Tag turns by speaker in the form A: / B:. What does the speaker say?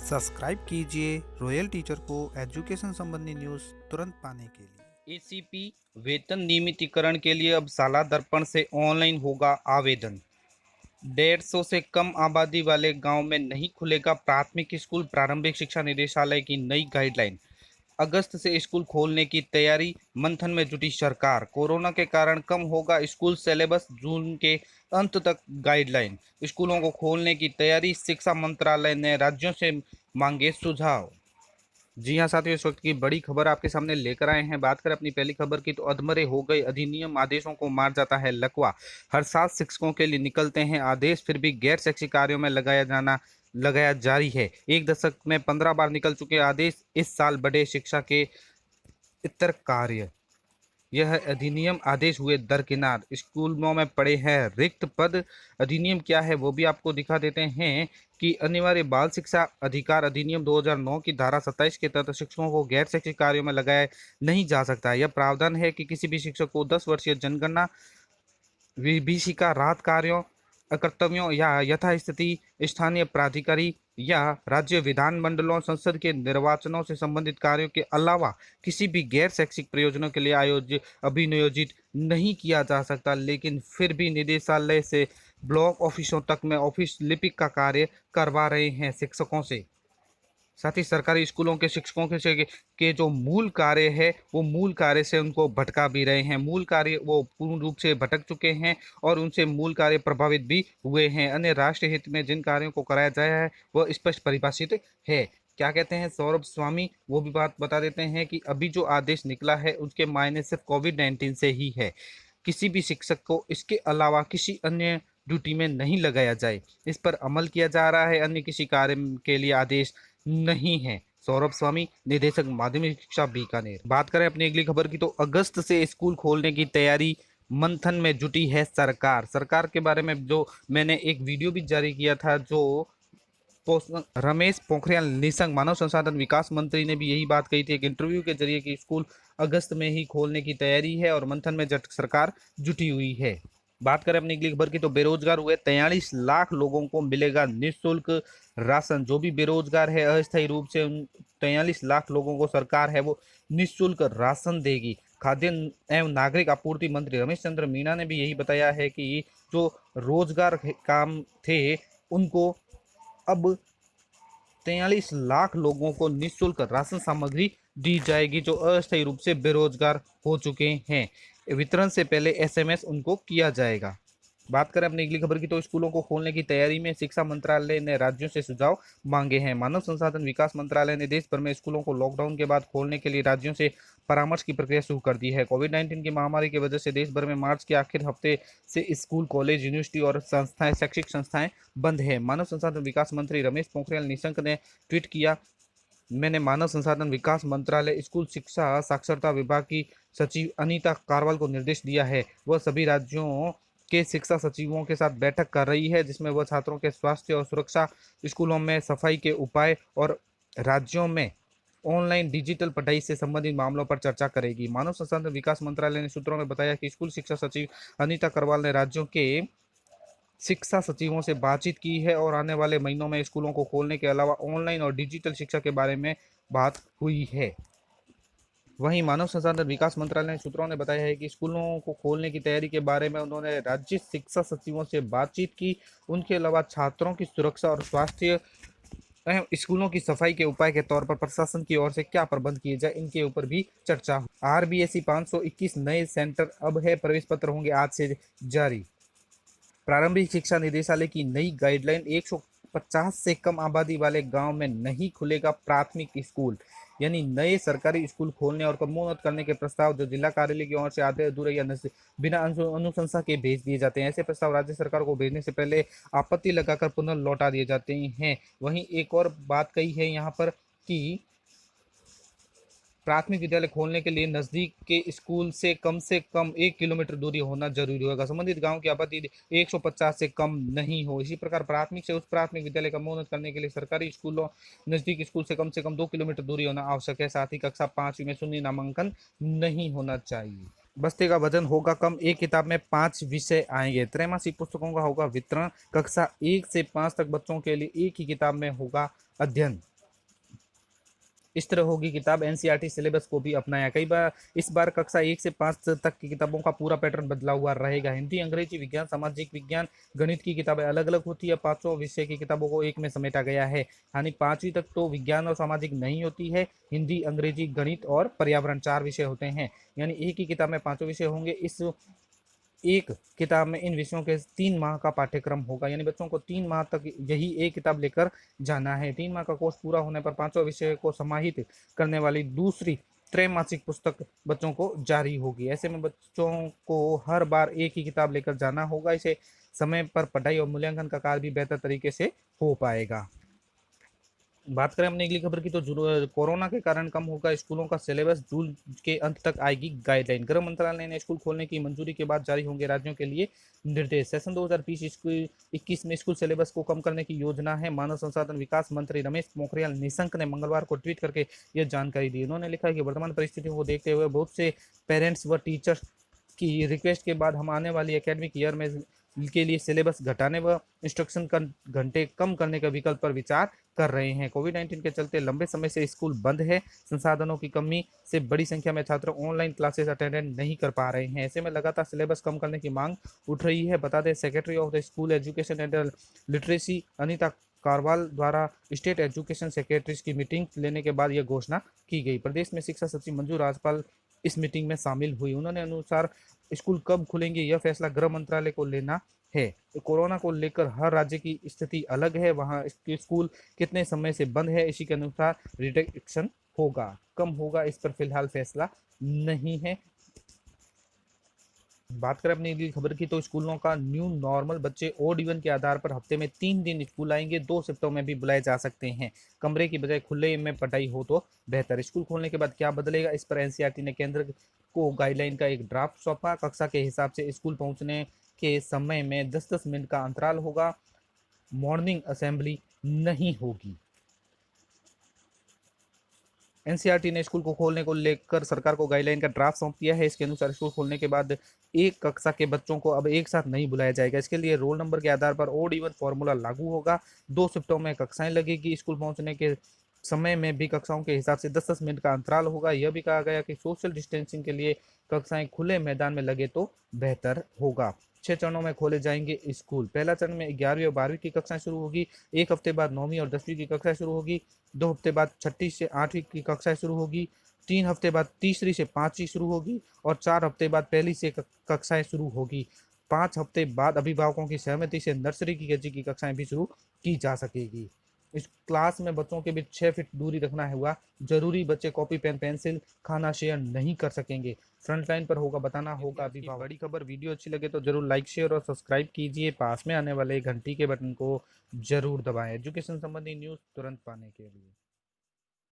A: Subscribe कीजिए royal teacher को education संबंधी न्यूज़ तुरंत पाने के लिए।
B: एसीपी वेतन नियमितीकरण के लिए अब साला दर्पण से ऑनलाइन होगा आवेदन। 150 से कम आबादी वाले गांव में नहीं खुलेगा प्राथमिक स्कूल। प्रारंभिक शिक्षा निदेशालय की नई गाइडलाइन। अगस्त से स्कूल खोलने की तैयारी, मंथन में जुटी सरकार। कोरोना के कारण कम होगा स्कूल सिलेबस, जून के अंत तक गाइडलाइन। स्कूलों को खोलने की तैयारी, शिक्षा मंत्रालय ने राज्यों से मांगे सुझाव। जी हाँ साथियों, इस वक्त की बड़ी खबर आपके सामने लेकर आए हैं। बात करें अपनी पहली खबर की तो अधमरे हो गए अधिनियम, आदेशों को मार जाता है लकवा। हर साल शिक्षकों के लिए निकलते हैं आदेश, फिर भी गैर शैक्षिक कार्यों में लगाया जारी है। एक दशक में 15 बार निकल चुके आदेश, इस साल बढ़े शिक्षा के इतर कार्य। यह अधिनियम आदेश हुए दरकिनार, स्कूलों में पड़े हैं रिक्त पद। अधिनियम क्या है वो भी आपको दिखा देते हैं कि अनिवार्य बाल शिक्षा अधिकार अधिनियम 2009 की धारा 27 के तहत शिक्षकों को गैर शैक्षिक कार्यों में लगाया नहीं जा सकता। यह प्रावधान है कि किसी भी शिक्षक को 10 वर्षीय जनगणना, विभीषिका, राहत कार्यों, कर्तव्यों या यथास्थिति स्थानीय प्राधिकारी या राज्य विधानमंडलों संसद के निर्वाचनों से संबंधित कार्यों के अलावा किसी भी गैर शैक्षिक प्रयोजनों के लिए आयोजित अभिनियोजित नहीं किया जा सकता। लेकिन फिर भी निदेशालय से ब्लॉक ऑफिसों तक में ऑफिस लिपिक का कार्य करवा रहे हैं शिक्षकों से। साथ ही सरकारी स्कूलों के शिक्षकों के जो मूल कार्य है वो मूल कार्य से उनको भटका भी रहे हैं। मूल कार्य वो पूर्ण रूप से भटक चुके हैं और उनसे मूल कार्य प्रभावित भी हुए हैं। अन्य राष्ट्र हित में जिन कार्यों को कराया जाया है वह स्पष्ट परिभाषित है। क्या कहते हैं सौरभ स्वामी, वो भी बात बता देते हैं कि अभी जो आदेश निकला है उसके मायने सिर्फ कोविड-19 से ही है। किसी भी शिक्षक को इसके अलावा किसी अन्य ड्यूटी में नहीं लगाया जाए, इस पर अमल किया जा रहा है। अन्य किसी कार्य के लिए आदेश नहीं है। सौरभ स्वामी, निदेशक माध्यमिक शिक्षा बीकानेर। बात करें अपनी अगली खबर की तो अगस्त से स्कूल खोलने की तैयारी, मंथन में जुटी है सरकार। सरकार के बारे में जो मैंने एक वीडियो भी जारी किया था, जो रमेश पोखरियाल निशंक मानव संसाधन विकास मंत्री ने भी यही बात कही थी एक इंटरव्यू के जरिए कि स्कूल अगस्त में ही खोलने की तैयारी है और मंथन में सरकार जुटी हुई है। बात करें अपनी अगली खबर की तो बेरोजगार हुए 43 लाख लोगों को मिलेगा निःशुल्क राशन। जो भी बेरोजगार है अस्थायी रूप से, उन 43 लाख लोगों को सरकार है वो निःशुल्क राशन देगी। खाद्य एवं नागरिक आपूर्ति मंत्री रमेश चंद्र मीना ने भी यही बताया है कि जो रोजगार काम थे उनको अब 43 लाख लोगों को निःशुल्क राशन सामग्री दी जाएगी जो अस्थायी रूप से बेरोजगार हो चुके हैं। वितरण से पहले एसएमएस उनको किया जाएगा। बात करें अपनी अगली खबर की तो स्कूलों को खोलने की तैयारी में शिक्षा मंत्रालय ने राज्यों से सुझाव मांगे हैं। मानव संसाधन विकास मंत्रालय ने देश भर में स्कूलों को लॉकडाउन के बाद खोलने के लिए राज्यों से परामर्श की प्रक्रिया शुरू कर दी है। कोविड-19 की महामारी की वजह से देश भर में मार्च के आखिर हफ्ते से स्कूल, कॉलेज, यूनिवर्सिटी और संस्थाएं, शैक्षिक संस्थाएं बंद है। मानव संसाधन विकास मंत्री रमेश पोखरियाल निशंक ने ट्वीट किया, मैंने मानव संसाधन विकास मंत्रालय स्कूल शिक्षा साक्षरता विभाग की सचिव अनीता कारवाल को निर्देश दिया है। वह सभी राज्यों के शिक्षा सचिवों के साथ बैठक कर रही है जिसमें वह छात्रों के स्वास्थ्य और सुरक्षा, स्कूलों में सफाई के उपाय और राज्यों में ऑनलाइन डिजिटल पढ़ाई से संबंधित मामलों पर चर्चा करेगी। मानव संसाधन विकास मंत्रालय ने सूत्रों में बताया कि स्कूल शिक्षा सचिव अनीता करवाल ने राज्यों के शिक्षा सचिवों से बातचीत की है और आने वाले महीनों में स्कूलों को खोलने के अलावा ऑनलाइन और डिजिटल शिक्षा के बारे में बात हुई है। वहीं मानव संसाधन विकास मंत्रालय सूत्रों ने बताया है कि स्कूलों को खोलने की तैयारी के बारे में उन्होंने राज्य शिक्षा सचिवों से बातचीत की। उनके अलावा छात्रों की सुरक्षा और स्वास्थ्य एवं स्कूलों की सफाई के उपाय के तौर पर प्रशासन की ओर से क्या प्रबंध किए जाए इनके ऊपर भी चर्चा हुई। आरबीएसई 521 नए सेंटर अब है, प्रवेश पत्र होंगे आज से जारी। प्रारंभिक शिक्षा निदेशालय की नई गाइडलाइन, 150 से कम आबादी वाले गांव में नहीं खुलेगा प्राथमिक स्कूल। यानी नए सरकारी स्कूल खोलने और क्रमोन्नत करने के प्रस्ताव जो जिला कार्यालय की ओर से आधे अधूरे या बिना अनुशंसा के भेज दिए जाते हैं। ऐसे प्रस्ताव राज्य सरकार को भेजने से पहले आपत्ति लगाकर पुनः लौटा दिए जाते हैं। वहीं एक और बात कही है यहाँ पर कि प्राथमिक विद्यालय खोलने के लिए नजदीक के स्कूल से कम 1 किलोमीटर दूरी होना जरूरी होगा। संबंधित गांव की आबादी 150 से कम नहीं हो। इसी प्रकार प्राथमिक से उस प्राथमिक विद्यालय का उन्नत करने के लिए सरकारी स्कूलों नजदीक स्कूल से कम 2 किलोमीटर दूरी होना आवश्यक है। साथ ही कक्षा 5वीं में शून्य नामांकन नहीं होना चाहिए। बस्ते का वजन होगा कम, एक किताब में 5 विषय आएंगे। त्रैमासिक पुस्तकों का होगा वितरण। कक्षा 1 से 5 तक बच्चों के लिए एक ही किताब में होगा अध्ययन। इस तरह होगी किताब। एनसीईआरटी सिलेबस को भी अपनाया। कई बार इस बार कक्षा 1 से 5 तक की किताबों का पूरा पैटर्न बदला हुआ रहेगा। हिंदी, अंग्रेजी, विज्ञान, सामाजिक विज्ञान, गणित की किताबें अलग अलग होती है। पांचों विषय की किताबों को एक में समेटा गया है। यानी 5वीं तक तो विज्ञान और सामाजिक नहीं होती है। हिंदी, अंग्रेजी, गणित और पर्यावरण 4 विषय होते हैं। यानी एक ही किताब में पांचों विषय होंगे। इस एक किताब में इन विषयों के 3 माह का पाठ्यक्रम होगा। यानी बच्चों को 3 माह तक यही एक किताब लेकर जाना है। 3 माह का कोर्स पूरा होने पर पांचों विषय को समाहित करने वाली दूसरी त्रैमासिक पुस्तक बच्चों को जारी होगी। ऐसे में बच्चों को हर बार एक ही किताब लेकर जाना होगा। इसे समय पर पढ़ाई और मूल्यांकन का कार्य भी बेहतर तरीके से हो पाएगा। बात करें अपनी अगली खबर की तो कोरोना के कारण कम होगा स्कूलों का सिलेबस। जून के अंत तक आएगी गाइडलाइन। गृह मंत्रालय ने स्कूल खोलने की मंजूरी के बाद जारी होंगे राज्यों के लिए निर्देश। सेशन 2020-21 में स्कूल सिलेबस को कम करने की योजना है। मानव संसाधन विकास मंत्री रमेश पोखरियाल निशंक ने मंगलवार को ट्वीट करके यह जानकारी दी। उन्होंने लिखा कि वर्तमान परिस्थितियों को देखते हुए बहुत से पेरेंट्स व टीचर्स की रिक्वेस्ट के बाद हम आने वाली एकेडमिक ईयर में के लिए सिलेबस घटाने व इंस्ट्रक्शन का घंटे कम करने के विकल्प पर विचार कर रहे हैं। कोविड-19 के चलते लंबे समय से स्कूल बंद है। संसाधनों की कमी से बड़ी संख्या में छात्र ऑनलाइन क्लासेस अटेंड नहीं कर पा रहे हैं। ऐसे में लगातार सिलेबस कम करने की मांग उठ रही है। बता दें, secretary of the school education and literacy Anita Karwal द्वारा स्टेट एजुकेशन सेक्रेटरीज की मीटिंग लेने के बाद यह घोषणा की गई। प्रदेश में शिक्षा सचिव मंजू राजपाल इस मीटिंग में शामिल हुई। उन्होंने अनुसार स्कूल कब खुलेंगे यह फैसला गृह मंत्रालय को लेना है। तो कोरोना को लेकर हर राज्य की स्थिति अलग है। वहाँ स्कूल कितने समय से बंद है इसी के अनुसार रिडक्शन होगा, कम होगा, इस पर फिलहाल फैसला नहीं है। बात करें अपनी अगली खबर की तो स्कूलों का न्यू नॉर्मल। बच्चे ओड इवन के आधार पर हफ्ते में 3 दिन स्कूल आएंगे। 2 शिफ्टों में भी बुलाए जा सकते हैं। कमरे की बजाय खुले में पढ़ाई हो तो बेहतर। स्कूल खोलने के बाद क्या बदलेगा, इस पर एनसीईआरटी ने केंद्र को गाइडलाइन का एक ड्राफ्ट सौंपा। कक्षा के हिसाब से स्कूल पहुंचने के समय में 10-10 मिनट का अंतराल होगा। मॉर्निंग असेंबली नहीं होगी। एनसीईआरटी ने स्कूल को खोलने को लेकर सरकार को गाइडलाइन का ड्राफ्ट सौंप दिया है। इसके अनुसार स्कूल खोलने के बाद एक कक्षा के बच्चों को अब एक साथ नहीं बुलाया जाएगा। इसके लिए रोल नंबर के आधार पर ओड इवन फॉर्मूला लागू होगा। 2 शिफ्टों में कक्षाएं लगेगी। स्कूल पहुंचने के समय में भी कक्षाओं के हिसाब से 10-10 मिनट का अंतराल होगा। यह भी कहा गया कि सोशल डिस्टेंसिंग के लिए कक्षाएं खुले मैदान में लगे तो बेहतर होगा। 6 चरणों में खोले जाएंगे स्कूल। पहला चरण में 11वीं और 12वीं की कक्षाएं शुरू होगी। 1 हफ्ते बाद 9वीं और 10वीं की कक्षाएं शुरू होगी। 2 हफ्ते बाद 6ठी से 8वीं की कक्षाएं शुरू होगी। 3 हफ्ते बाद तीसरी से 5वीं शुरू होगी और 4 हफ्ते बाद पहली से कक्षाएं शुरू होगी। 5 हफ्ते बाद अभिभावकों की सहमति से नर्सरी की केजी की कक्षाएं भी शुरू की जा सकेगी। इस क्लास में बच्चों के बीच 6 फीट दूरी रखना होगा जरूरी। बच्चे कॉपी पेन पेंसिल खाना शेयर नहीं कर सकेंगे। फ्रंट लाइन पर होगा बताना होगा अभिभावक। बड़ी खबर वीडियो अच्छी लगे तो जरूर लाइक शेयर और सब्सक्राइब कीजिए। पास में आने वाले घंटी के बटन को जरूर दबाएं एजुकेशन संबंधी न्यूज़ तुरंत पाने के लिए।